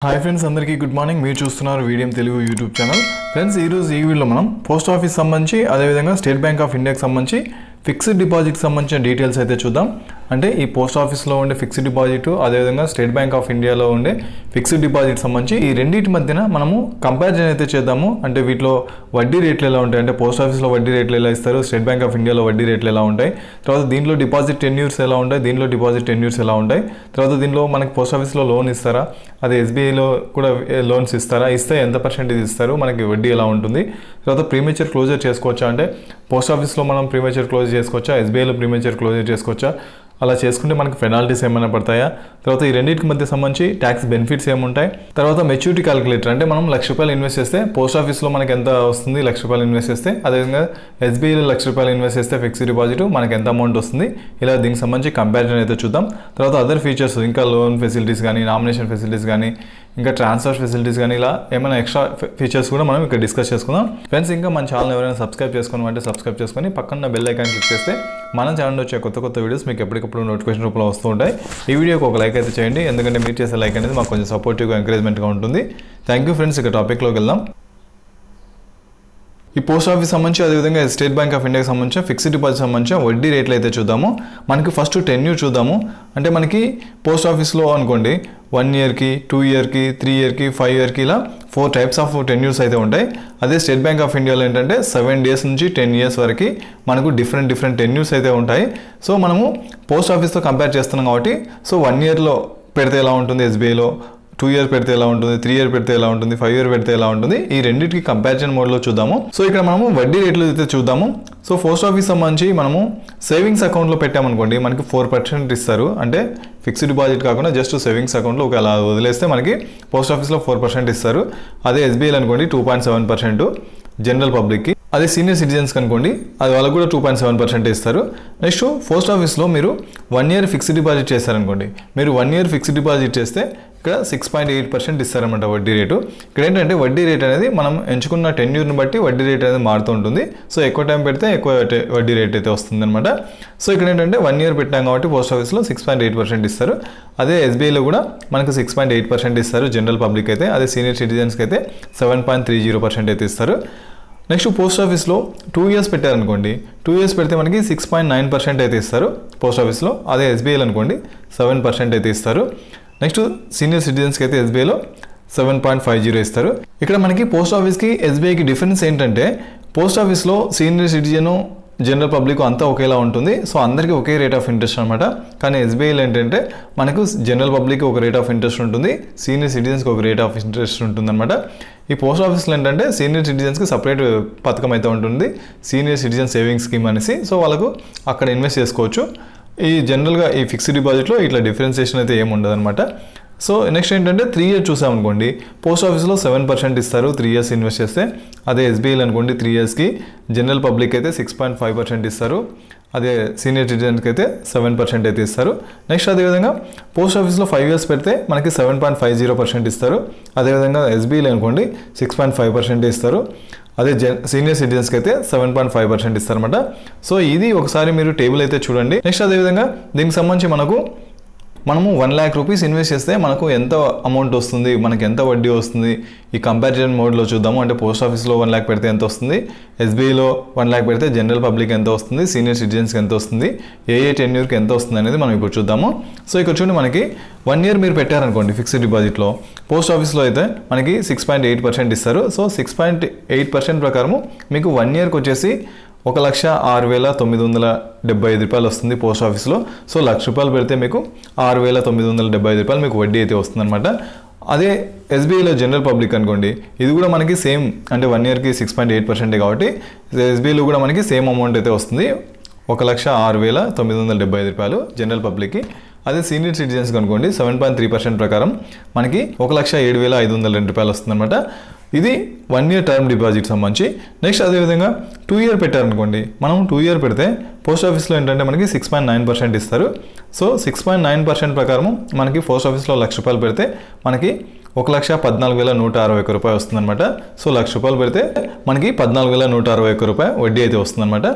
Hi friends, అందరికీ good morning. మీరు చూస్తున్నారు Veediyam Telugu YouTube channel. Friends, ఈరోజు ఈ వీడియోలో మనం పోస్ట్ ఆఫీస్ సంబంధించి అదేవిధంగా స్టేట్ బ్యాంక్ ఆఫ్ ఇండియాకి సంబంధించి ఫిక్స్డ్ డిపాజిట్కి సంబంధించిన డీటెయిల్స్ అయితే చూద్దాం. అంటే ఈ పోస్ట్ ఆఫీస్లో ఉండే ఫిక్స్డ్ డిపాజిట్ అదేవిధంగా స్టేట్ బ్యాంక్ ఆఫ్ ఇండియాలో ఉండే ఫిక్స్డ్ డిపాజిట్ సంబంధించి ఈ రెండింటి మధ్యన మనము కంపారిజన్ అయితే చేద్దాము. అంటే వీటిలో వడ్డీ రేట్లు ఎలా ఉంటాయి, అంటే పోస్ట్ ఆఫీస్లో వడ్డీ రేట్లు ఎలా ఇస్తారు, స్టేట్ బ్యాంక్ ఆఫ్ ఇండియాలో వడ్డీ రేట్లు ఎలా ఉంటాయి, తర్వాత దీంట్లో డిపాజిట్ టెన్యూర్స్ ఎలా ఉంటాయి, దీంట్లో డిపాజిట్ టెన్యూర్స్ ఎలా ఉంటాయి, తర్వాత దీంట్లో మనకి పోస్ట్ ఆఫీస్లో లోన్ ఇస్తారా, అదే ఎస్బీఐలో కూడా లోన్స్ ఇస్తారా, ఇస్తే ఎంత పర్సెంటేజ్ ఇస్తారు, మనకి వడ్డీ ఎలా ఉంటుంది, తర్వాత ప్రీమేచర్ క్లోజర్ చేసుకోవచ్చా, అంటే పోస్ట్ ఆఫీస్లో మనం ప్రీమేచర్ క్లోజ్ చేసుకోవచ్చా, ఎస్బీఐలో ప్రీమేచర్ క్లోజర్ చేసుకోవచ్చా, అలా చేసుకుంటే మనకి పెనాల్టీస్ ఏమైనా పడతాయా, తర్వాత ఈ రెండింటికి మధ్య సంబంధించి ట్యాక్స్ బెనిఫిట్స్ ఏముంటాయి, తర్వాత మెచ్యూరిటీ క్యాలిక్యులేటర్, అంటే మనం ₹1,00,000 ఇన్వెస్ట్ చేస్తే పోస్ట్ ఆఫీస్లో మనకి ఎంత వస్తుంది, ₹1,00,000 ఇన్వెస్ట్ చేస్తే, అదేవిధంగా ఎస్బీఐలో ₹1,00,000 ఇన్వెస్ట్ చేస్తే ఫిక్స్డ్ డిపాజిట్ మనకి ఎంత అమౌంట్ వస్తుంది, ఇలా దీనికి సంబంధించి కంపారిజన్ అయితే చూద్దాం. తర్వాత అదర్ ఫీచర్స్, ఇంకా లోన్ ఫెసిలిటీస్ కానీ, నామినేషన్ ఫెసిలిటీస్ కానీ, ఇంకా ట్రాన్స్ఫర్ ఫెసిలిటీస్ కానీ, ఇలా ఏమైనా ఎక్స్ట్రా ఫీచర్స్ కూడా మనం ఇక్కడ డిస్కస్ చేసుకుందాం. ఫ్రెండ్స్, ఇంకా మన ఛానల్ ఎవరైనా సబ్స్క్రైబ్ చేసుకోమంటే సబ్స్క్రైబ్ చేసుకొని పక్కన బెల్ ఐకాన్ క్లిక్ చేస్తే మన ఛానల్ వచ్చే కొత్త వీడియోస్ మీకు ఎప్పటికప్పుడు నోటిఫికేషన్ రూపంలో వస్తూ ఉంటాయి. ఈ వీడియోకి ఒక లైక్ అయితే చేయండి, ఎందుకంటే మీరు చేసే లైక్ అనేది మాకు కొంచెం సపోర్టివ్గా ఎంకరేజ్మెంట్గా ఉంటుంది. Thank you friends. ఇక టాపిక్లోకి వెళ్దాం. ఈ పోస్ట్ ఆఫీస్ సంబంధించి అదేవిధంగా స్టేట్ బ్యాంక్ ఆఫ్ ఇండియాకి సంబంధించిన ఫిక్స్డ్ డిపాజిట్ సంబంధించిన వడ్డీ రేట్లు అయితే చూద్దాము. మనకి ఫస్ట్ టెన్యూర్ చూద్దాము. అంటే మనకి పోస్ట్ ఆఫీస్లో అనుకోండి 1 ఇయర్కి, 2 ఇయర్కి, 3 ఇయర్కి, 5 ఇయర్కి, ఇలా 4 టైప్స్ ఆఫ్ టెన్యూర్స్ అయితే ఉంటాయి. అదే స్టేట్ బ్యాంక్ ఆఫ్ ఇండియాలో ఏంటంటే 7 డేస్ నుంచి 10 ఇయర్స్ వరకు మనకు డిఫరెంట్ టెన్యూర్స్ అయితే ఉంటాయి. సో మనము పోస్ట్ ఆఫీస్తో కంపేర్ చేస్తున్నాం కాబట్టి, సో 1 ఇయర్లో పెడితే ఎలా ఉంటుంది ఎస్బీఐలో, 2 ఇయర్ పెడితే ఎలా ఉంటుంది, 3 ఇయర్ పెడితే ఎలా ఉంటుంది, 5 ఇయర్ పెడితే ఎలా ఉంటుంది, ఈ రెండింటికి కంపారిజన్ మోడ్లో చూద్దాము. సో ఇక్కడ మనము వడ్డీ రేట్లు అయితే చూద్దాము. సో పోస్ట్ ఆఫీస్ సంబంధించి మనము సేవింగ్స్ అకౌంట్లో పెట్టామనుకోండి, మనకి 4% ఇస్తారు. అంటే ఫిక్స్డ్ డిపాజిట్ కాకుండా జస్ట్ సేవింగ్స్ అకౌంట్లో ఒక అలా వదిలేస్తే మనకి పోస్ట్ ఆఫీస్లో 4% ఇస్తారు. అదే ఎస్బీఐలో అనుకోండి 2.7% జనరల్ పబ్లిక్కి. అదే సీనియర్ సిటిజన్స్ అనుకోండి, అది వాళ్ళకు కూడా 2.7% ఇస్తారు. నెక్స్ట్ పోస్ట్ ఆఫీస్లో మీరు 1 ఇయర్ ఫిక్స్డ్ డిపాజిట్ చేస్తారనుకోండి, మీరు 1 ఇయర్ ఫిక్స్డ్ డిపాజిట్ చేస్తే ఇక్కడ 6.8% ఇస్తారన్నమాట వడ్డీ రేటు. ఇక్కడ ఏంటంటే వడ్డీ రేట్ అనేది మనం ఎంచుకున్న టెన్యూర్ని బట్టి వడ్డీ రేట్ అనేది మారుతూ ఉంటుంది. సో ఎక్కువ టైం పెడితే ఎక్కువ వడ్డీ రేట్ అయితే వస్తుంది అనమాట. సో ఇక్కడ ఏంటంటే 1 ఇయర్ పెట్టాం కాబట్టి పోస్ట్ ఆఫీస్లో 6.8% ఇస్తారు. అదే ఎస్బీఐలో కూడా మనకు 6.8% ఇస్తారు జనరల్ పబ్లిక్ అయితే. అదే సీనియర్ సిటిజన్స్కి అయితే 7.30% అయితే ఇస్తారు. నెక్స్ట్ పోస్ట్ ఆఫీస్లో 2 ఇయర్స్ పెట్టారనుకోండి, 2 ఇయర్స్ పెడితే మనకి 6.9% అయితే ఇస్తారు పోస్ట్ ఆఫీస్లో. అదే ఎస్బీఐలో అనుకోండి 7% అయితే ఇస్తారు. నెక్స్ట్ సీనియర్ సిటిజన్స్కి అయితే ఎస్బీఐలో 7.50 ఇస్తారు. ఇక్కడ మనకి పోస్ట్ ఆఫీస్కి ఎస్బీఐకి డిఫరెన్స్ ఏంటంటే, పోస్ట్ ఆఫీస్లో సీనియర్ సిటిజను జనరల్ పబ్లిక్ అంతా ఒకేలా ఉంటుంది. సో అందరికీ ఒకే రేట్ ఆఫ్ ఇంట్రెస్ట్ అనమాట. కానీ ఎస్బీఐలో ఏంటంటే మనకు జనరల్ పబ్లిక్ ఒక రేట్ ఆఫ్ ఇంట్రెస్ట్ ఉంటుంది, సీనియర్ సిటిజన్స్కి ఒక రేట్ ఆఫ్ ఇంట్రెస్ట్ ఉంటుంది అనమాట. ఈ పోస్ట్ ఆఫీస్లో ఏంటంటే సీనియర్ సిటిజన్స్కి సపరేట్ పథకం అయితే ఉంటుంది, సీనియర్ సిటిజన్ సేవింగ్స్ స్కీమ్ అనేసి. సో వాళ్ళకు అక్కడ ఇన్వెస్ట్ చేసుకోవచ్చు. ఈ జనరల్గా ఈ ఫిక్స్డ్ డిపాజిట్లో ఇట్లా డిఫరెన్సియేషన్ అయితే ఏమి ఉండదు అనమాట. సో నెక్స్ట్ ఏంటంటే 3 ఇయర్స్ చూసామనుకోండి, పోస్ట్ ఆఫీస్లో 7% ఇస్తారు 3 ఇయర్స్ ఇన్వెస్ట్ చేస్తే. అదే ఎస్బీఐలో అనుకోండి 3 ఇయర్స్కి జనరల్ పబ్లిక్ అయితే 6.5% ఇస్తారు. అదే సీనియర్ సిటిజన్స్కి అయితే 7% అయితే ఇస్తారు. నెక్స్ట్ అదేవిధంగా పోస్ట్ ఆఫీస్లో 5 ఇయర్స్ పెడితే మనకి 7.50% ఇస్తారు. అదేవిధంగా ఎస్బీఐలో అనుకోండి 6.5% ఇస్తారు. అదే సీనియర్ సిటిజన్స్కి అయితే 7.5% ఇస్తారన్నమాట. సో ఇది ఒకసారి మీరు టేబుల్ అయితే చూడండి. నెక్స్ట్ అదేవిధంగా దీనికి సంబంధించి మనము 1 lakh రూపీస్ ఇన్వెస్ట్ చేస్తే మనకు ఎంత అమౌంట్ వస్తుంది, మనకి ఎంత వడ్డీ వస్తుంది, ఈ కంపారిజన్ మోడ్లో చూద్దాము. అంటే పోస్ట్ ఆఫీస్లో 1 lakh పెడితే ఎంత వస్తుంది, ఎస్బీఐలో 1 lakh పెడితే జనరల్ పబ్లిక్ ఎంత వస్తుంది, సీనియర్ సిటిజన్స్కి ఎంత వస్తుంది, ఏ టెన్యూర్కి ఎంత వస్తుంది అనేది మనం ఇప్పుడు చూద్దాము. సో ఇక్కడ చూడండి, మనకి 1 ఇయర్ మీరు పెట్టారనుకోండి ఫిక్స్డ్ డిపాజిట్లో, పోస్ట్ ఆఫీస్లో అయితే మనకి 6.8% ఇస్తారు. సో 6.8% ప్రకారము మీకు 1 ఇయర్కి వచ్చేసి ₹1,06,975 వస్తుంది పోస్ట్ ఆఫీస్లో. సో ₹1,00,000 పెడితే మీకు ₹6,975 మీకు వడ్డీ అయితే వస్తుంది అనమాట. అదే ఎస్బీఐలో జనరల్ పబ్లిక్ అనుకోండి, ఇది కూడా మనకి సేమ్, అంటే 1 ఇయర్కి 6.8% కాబట్టి ఎస్బీఐలో కూడా మనకి సేమ్ అమౌంట్ అయితే వస్తుంది, ₹1,06,975 జనరల్ పబ్లిక్కి. అదే సీనియర్ సిటిజన్స్కి అనుకోండి 7.3% ప్రకారం మనకి ₹1,07,502 వస్తుంది అనమాట. ఇది 1 ఇయర్ టర్మ్ డిపాజిట్ సంబంధించి. నెక్స్ట్ అదేవిధంగా 2 ఇయర్ పెట్టారనుకోండి, మనం 2 ఇయర్ పెడితే పోస్ట్ ఆఫీస్లో ఏంటంటే మనకి 6.9% ఇస్తారు. సో 6.9% ప్రకారం మనకి పోస్ట్ ఆఫీస్లో ₹1,00,000 పెడితే మనకి ₹1,14,161 వస్తుందన్నమాట. సో ₹1,00,000 పెడితే మనకి ₹14,161 వడ్డీ అయితే వస్తుందన్నమాట.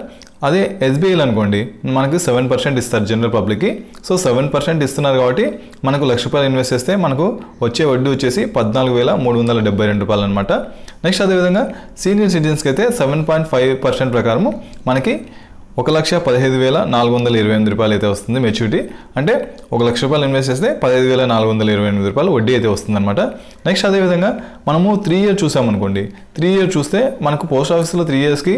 అదే ఎస్బీఐలో అనుకోండి మనకు 7% ఇస్తారు జనరల్ పబ్లిక్కి. సో 7% ఇస్తున్నారు కాబట్టి మనకు ₹1,00,000 ఇన్వెస్ట్ చేస్తే మనకు వచ్చే వడ్డీ వచ్చేసి ₹14,372 అనమాట. నెక్స్ట్ అదేవిధంగా సీనియర్ సిటిజన్స్కి అయితే 7.5% ప్రకారము మనకి ₹1,15,428 అయితే వస్తుంది మెచ్యూరిటీ. అంటే ₹1,00,000 ఇన్వెస్ట్ చేస్తే ₹15,428 వడ్డీ అయితే వస్తుంది అనమాట. నెక్స్ట్ అదేవిధంగా మనము 3 ఇయర్ చూసామనుకోండి, 3 ఇయర్ చూస్తే మనకు పోస్ట్ ఆఫీస్లో 3 ఇయర్స్కి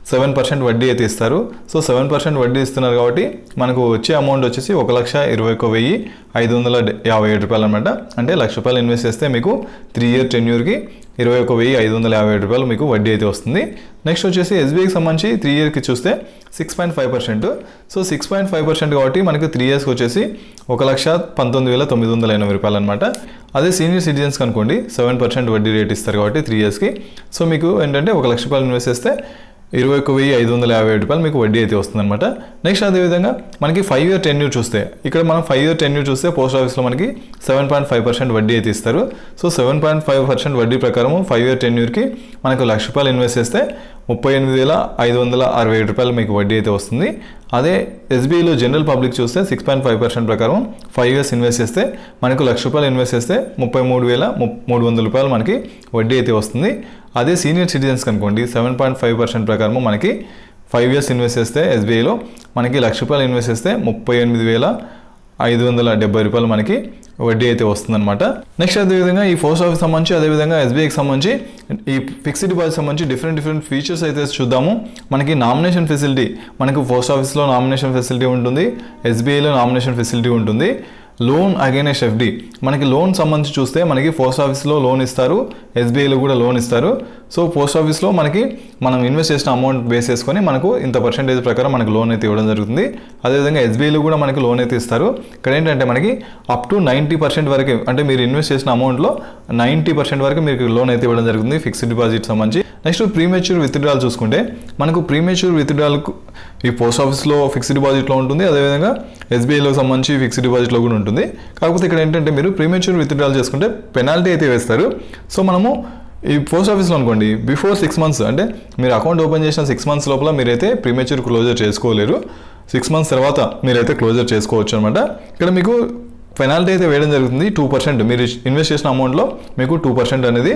7% వడ్డీ అయితే ఇస్తారు. సో 7% వడ్డీ ఇస్తున్నారు కాబట్టి మనకు వచ్చే అమౌంట్ వచ్చేసి ₹1,21,557 అనమాట. అంటే ₹1,00,000 ఇన్వెస్ట్ చేస్తే మీకు 3 ఇయర్ టెన్యూర్కి ₹21,557 మీకు వడ్డీ అయితే వస్తుంది. నెక్స్ట్ వచ్చేసి ఎస్బీఐకి సంబంధించి 3 ఇయర్కి చూస్తే 6.5%. సో 6.5% కాబట్టి మనకు 3 ఇయర్స్కి వచ్చేసి ₹1,19,980 అనమాట. అదే సీనియర్ సిటిజన్స్కి అనుకోండి 7% వడ్డీ రేట్ ఇస్తారు కాబట్టి 3 ఇయర్స్కి. సో మీకు ఏంటంటే ₹1,00,000 ఇన్వెస్ట్ చేస్తే ₹21,557 మీకు వడ్డీ అయితే వస్తుందన్నమాట. నెక్స్ట్ అదేవిధంగా మనకి 5 ఇయర్ టెన్యూర్ చూస్తే ఇక్కడ మనం 5 ఇయర్ టెన్యూర్ చూస్తే పోస్ట్ ఆఫీస్లో మనకి 7.5% వడ్డీ అయితే ఇస్తారు. సో 7.5% వడ్డీ ప్రకారం 5 ఇయర్ టెన్యూర్కి మనకు ₹1,00,000 ఇన్వెస్ట్ చేస్తే ₹38,567 మీకు వడ్డీ అయితే వస్తుంది. అదే ఎస్బీఐలో జనరల్ పబ్లిక్ చూస్తే 6.5% ప్రకారం 5 ఇయర్స్ ఇన్వెస్ట్ చేస్తే మనకు ₹1,00,000 ఇన్వెస్ట్ చేస్తే ₹33,300 మనకి వడ్డీ అయితే వస్తుంది. అదే సీనియర్ సిటిజన్స్ అనుకోండి 7.5% ప్రకారం మనకి 5 ఇయర్స్ ఇన్వెస్ట్ చేస్తే ఎస్బీఐలో మనకి ₹1,00,000 ఇన్వెస్ట్ చేస్తే ₹38,570 మనకి వడ్డీ అయితే వస్తుందన్నమాట. నెక్స్ట్ అదేవిధంగా ఈ పోస్ట్ ఆఫీస్ సంబంధించి అదేవిధంగా ఎస్బీఐకి సంబంధించి ఈ ఫిక్స్డ్ డిపాజిట్ సంబంధించి డిఫరెంట్ ఫీచర్స్ అయితే చూద్దాము. మనకి నామినేషన్ ఫెసిలిటీ, మనకు పోస్ట్ ఆఫీస్లో నామినేషన్ ఫెసిలిటీ ఉంటుంది, ఎస్బీఐలో నామినేషన్ ఫెసిలిటీ ఉంటుంది. లోన్ అగైనెస్ట్ ఎఫ్డి, మనకి లోన్ సంబంధించి చూస్తే మనకి పోస్ట్ ఆఫీస్లో లోన్ ఇస్తారు, ఎస్బీఐలో కూడా లోన్ ఇస్తారు. సో పోస్ట్ ఆఫీస్లో మనకి మనం ఇన్వెస్ట్ చేసిన అమౌంట్ బేస్ చేసుకొని మనకు ఇంత పర్సెంటేజ్ ప్రకారం మనకు లోన్ అయితే ఇవ్వడం జరుగుతుంది. అదేవిధంగా ఎస్బీఐలో కూడా మనకి లోన్ అయితే ఇస్తారు. ఇక్కడ ఏంటంటే మనకి అప్ టు 90% వరకు, అంటే మీరు ఇన్వెస్ట్ చేసిన అమౌంట్లో 90% వరకు మీకు లోన్ అయితే ఇవ్వడం జరుగుతుంది ఫిక్స్డ్ డిపాజిట్ సంబంధించి. నెక్స్ట్ ప్రీమెచ్యూర్ విత్డ్రాల్ చూసుకుంటే మనకు ప్రీమెచ్యూర్ విత్డ్రాల్కు ఈ పోస్ట్ ఆఫీస్లో ఫిక్స్డ్ డిపాజిట్లో ఉంటుంది, అదేవిధంగా ఎస్బీఐలో సంబంధించి ఫిక్స్డ్ డిపాజిట్లో కూడా ఉంటుంది. కాకపోతే ఇక్కడ ఏంటంటే మీరు ప్రీమెచ్యూర్ విత్డ్రాల్ చేసుకుంటే పెనాల్టీ అయితే వేస్తారు. సో మనము ఈ పోస్ట్ ఆఫీస్లో అనుకోండి బిఫోర్ 6 months, అంటే మీరు అకౌంట్ ఓపెన్ చేసిన 6 months లోపల మీరైతే ప్రీమెచ్యూర్ క్లోజర్ చేసుకోలేరు. 6 months తర్వాత మీరైతే క్లోజర్ చేసుకోవచ్చు అనమాట. ఇక్కడ మీకు పెనాల్టీ అయితే వేయడం జరుగుతుంది 2%. మీరు ఇన్వెస్ట్ చేసిన అమౌంట్లో మీకు 2% అనేది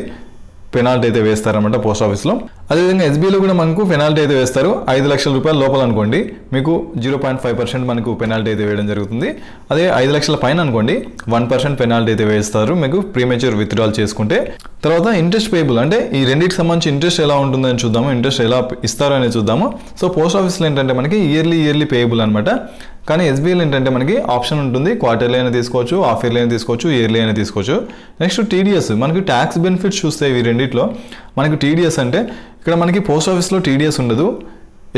పెనాల్టీ అయితే వేస్తారన్నమాట పోస్ట్ ఆఫీస్లో. అదేవిధంగా ఎస్బీఐలో కూడా మనకు పెనాల్టీ అయితే వేస్తారు. ₹5,00,000 లోపల అనుకోండి మీకు 0.5% మనకు పెనాల్టీ అయితే వేయడం జరుగుతుంది. అదే 5,00,000 పైన అనుకోండి 1% పెనాల్టీ అయితే వేస్తారు మీకు ప్రీమెచ్యూర్ విత్డ్రాల్ చేసుకుంటే. తర్వాత ఇంట్రెస్ట్ పేయబుల్, అంటే ఈ రెండింటికి సంబంధించి ఇంట్రెస్ట్ ఎలా ఉంటుందని చూద్దాము, ఇంట్రెస్ట్ ఎలా ఇస్తారో అనేది చూద్దాము. సో పోస్ట్ ఆఫీస్లో ఏంటంటే మనకి ఇయర్లీ పేయబుల్ అనమాట. కానీ ఎస్బీఐలో ఏంటంటే మనకి ఆప్షన్ ఉంటుంది, క్వార్టర్లీ అయినా తీసుకోవచ్చు, హాఫ్ ఇయర్లీ అయినా తీసుకోవచ్చు, ఇయర్లీ అయినా తీసుకోవచ్చు. నెక్స్ట్ టీడీఎస్, మనకి ట్యాక్స్ బెనిఫిట్స్ చూస్తే ఈ రెండిట్లో మనకి టీడీఎస్ అంటే ఇక్కడ మనకి పోస్ట్ ఆఫీస్లో టీడీఎస్ ఉండదు,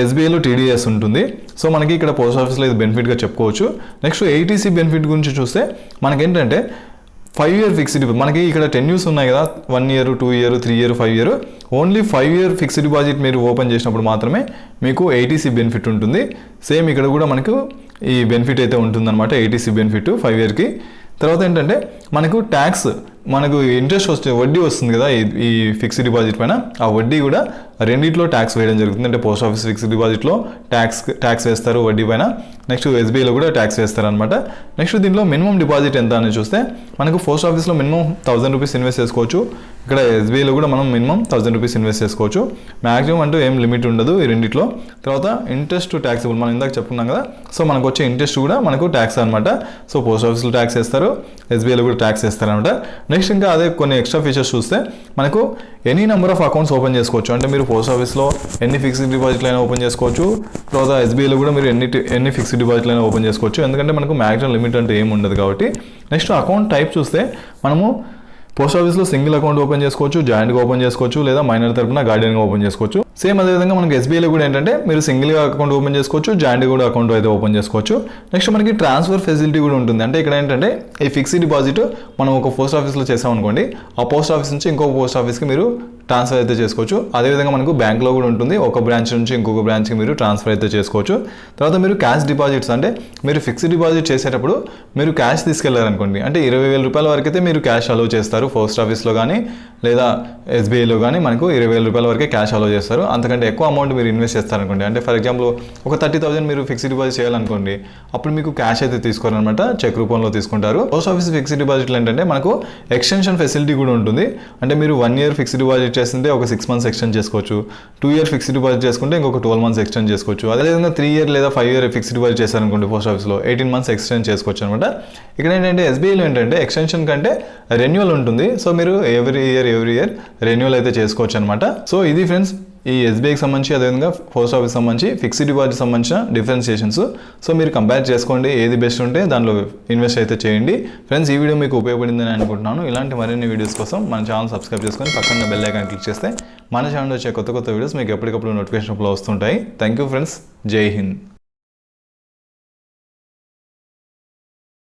ఎస్బీఐలో టీడీఎస్ ఉంటుంది. సో మనకి ఇక్కడ పోస్ట్ ఆఫీస్లో ఇది బెనిఫిట్గా చెప్పుకోవచ్చు. నెక్స్ట్ ఏటీసీ బెనిఫిట్ గురించి చూస్తే మనకేంటంటే 5 ఇయర్ ఫిక్స్డ్ డిపాజిట్, మనకి ఇక్కడ 10 years ఉన్నాయి కదా, 1 year, 2 year, 3 year, 5 year. Only 5 year fixed deposit మీరు ఓపెన్ చేసినప్పుడు మాత్రమే మీకు ఏటీసీ బెనిఫిట్ ఉంటుంది. సేమ్ ఇక్కడ కూడా మనకు ఈ బెనిఫిట్ అయితే ఉంటుందన్నమాట, ఏటీసీ బెనిఫిట్ 5 yearకి. తర్వాత ఏంటంటే మనకు ట్యాక్స్, మనకు ఇంట్రెస్ట్ వడ్డీ వస్తుంది కదా ఈ ఫిక్స్డ్ డిపాజిట్ పైన, ఆ వడ్డీ కూడా రెండిట్లో ట్యాక్స్ వేయడం జరుగుతుంది. అంటే పోస్ట్ ఆఫీస్ ఫిక్స్డ్ డిపాజిట్లో ట్యాక్స్ వేస్తారు వడ్డీ పైన, నెక్స్ట్ ఎస్బీఐలో కూడా ట్యాక్స్ వేస్తారు అనమాట. నెక్స్ట్ దీంట్లో మినిమం డిపాజిట్ ఎంత అని చూస్తే మనకు పోస్ట్ ఆఫీస్లో మినిమం ₹1,000 ఇన్వెస్ట్ చేసుకోవచ్చు, ఇక్కడ ఎస్బీఐలో కూడా మనం మినిమం ₹1,000 ఇన్వెస్ట్ చేసుకోవచ్చు. మ్యాక్సిమం అంటూ ఏం లిమిట్ ఉండదు ఈ రెండిట్లో. తర్వాత ఇంట్రెస్ట్ ట్యాక్సిబుల్, మనం ఇందాక చెప్పుకున్నాం కదా, సో మనకు వచ్చే ఇంట్రెస్ట్ కూడా మనకు ట్యాక్స్ అనమాట. సో పోస్ట్ ఆఫీస్లో ట్యాక్స్ వేస్తారు, ఎస్బీఐలో కూడా ట్యాక్స్ వేస్తారు అనమాట. నెక్స్ట్ ఇంకా అదే కొన్ని ఎక్స్ట్రా ఫీచర్స్ చూస్తే మనకు any number of accounts open చేసుకోవచ్చు. అంటే మీరు పోస్ట్ ఆఫీస్లో ఎన్ని ఫిక్స్డ్ డిపాజిట్లు అయినా ఓపెన్ చేసుకోవచ్చు, తర్వాత ఎస్బీఐలో కూడా మీరు ఎన్ని ఫిక్స్డ్ డిపాజిట్లు అయినా ఓపెన్ చేసుకోవచ్చు, ఎందుకంటే మనకు మ్యాక్సిమం లిమిట్ అంటే ఏమి ఉండదు కాబట్టి. నెక్స్ట్ అకౌంట్ టైప్ చూస్తే మనము పోస్ట్ ఆఫీస్లో సింగిల్ అకౌంట్ ఓపెన్ చేసుకోవచ్చు, జాయింట్గా ఓపెన్ చేసుకోవచ్చు, లేదా మైనర్ తరపున గార్డియన్గా ఓపెన్ చేసుకోవచ్చు. సేమ్ అదేవిధంగా మనకి ఎస్బీఐలో కూడా ఏంటంటే మీరు సింగిల్గా అకౌంట్ ఓపెన్ చేసుకోవచ్చు, జాయింట్గా కూడా అకౌంట్ అయితే ఓపెన్ చేసుకోవచ్చు. నెక్స్ట్ మనకి ట్రాన్స్ఫర్ ఫెసిలిటీ కూడా ఉంటుంది. అంటే ఇక్కడ ఏంటంటే ఈ ఫిక్స్డ్ డిపాజిట్ మనం ఒక పోస్ట్ ఆఫీస్లో చేసాం అనుకోండి, ఆ పోస్ట్ ఆఫీస్ నుంచి ఇంకొక పోస్ట్ ఆఫీస్కి మీరు ట్రాన్స్ఫర్ అయితే చేసుకోవచ్చు. అదేవిధంగా మనకు బ్యాంక్లో కూడా ఉంటుంది, ఒక బ్రాంచ్ నుంచి ఇంకొక బ్రాంచ్కి మీరు ట్రాన్స్ఫర్ అయితే చేసుకోవచ్చు. తర్వాత మీరు క్యాష్ డిపాజిట్స్, అంటే మీరు ఫిక్స్డ్ డిపాజిట్ చేసేటప్పుడు మీరు క్యాష్ తీసుకెళ్లారనుకోండి, అంటే ₹20,000 వరకు అయితే మీరు క్యాష్ అలౌ చేస్తారు పోస్ట్ ఆఫీస్లో కానీ లేదా ఎస్బీఐలో కానీ మనకు 20,000 రూపాయల వరకే క్యాష్ అలో చేస్తారు. అంతకంటే ఎక్కువ అమౌంట్ మీరు ఇన్వెస్ట్ చేస్తారనుకోండి, అంటే ఫర్ ఎగ్జాంపుల్ ఒక 30,000 మీరు ఫిక్స్డ్ డిపాజిట్ చేయాలనుకోండి, అప్పుడు మీకు క్యాష్ అయితే తీసుకోరనమాట, చెక్ రూపంలో తీసుకుంటారు. పోస్ట్ ఆఫీస్ ఫిక్స్డ్ డిపాజిట్లు ఏంటంటే మనకు ఎక్స్టెన్షన్ ఫెసిలిటీ కూడా ఉంటుంది. అంటే మీరు 1 year ఫిక్స్డ్ డిపాజిట్ చేస్తుంటే ఒక 6 months ఎక్స్టెండ్ చేసుకోవచ్చు, 2 year ఫిక్స్డ్ డిపాజిట్ చేసుకుంటే ఇంకొక 12 months ఎక్స్టెండ్ చేసుకోవచ్చు. అదేవిధంగా 3 year లేదా 5 year ఫిక్స్డ్ డిపాజిట్ చేశారనుకోండి పోస్ట్ ఆఫీస్లో 18 months ఎక్స్టెండ్ చేసుకోవచ్చు అనమాట. ఇక్కడ ఏంటంటే ఎస్బీఐలో ఏంటంటే ఎక్స్టెన్షన్ కంటే రెన్యువల్ ఉంటుంది. సో మీరు ఎవ్రీ ఇయర్ రెన్యువల్ అయితే చేసుకోవచ్చు అనమాట. సో ఇది ఫ్రెండ్స్ ఈ ఎస్బీఐకి సంబంధించి అదేవిధంగా పోస్ట్ ఆఫీస్ సంబంధించి ఫిక్స్డ్ డిపాజిట్ సంబంధించిన డిఫరెన్షియేషన్స్. సో మీరు కంపేర్ చేసుకోండి, ఏది బెస్ట్ ఉంటే దానిలో ఇన్వెస్ట్ అయితే చేయండి. ఫ్రెండ్స్ ఈ వీడియో మీకు ఉపయోగపడిందని అనుకుంటున్నాను. ఇలాంటి మరిన్ని వీడియోస్ కోసం మన ఛానల్ సబ్స్క్రైబ్ చేసుకొని పక్కన బెల్ ఐకాన్ క్లిక్ చేస్తే మన ఛానల్ వచ్చే కొత్త వీడియోస్ మీకు ఎప్పటికప్పుడు నోటిఫికేషన్ వస్తుంటాయి. థ్యాంక్ యూ ఫ్రెండ్స్, జై హింద్.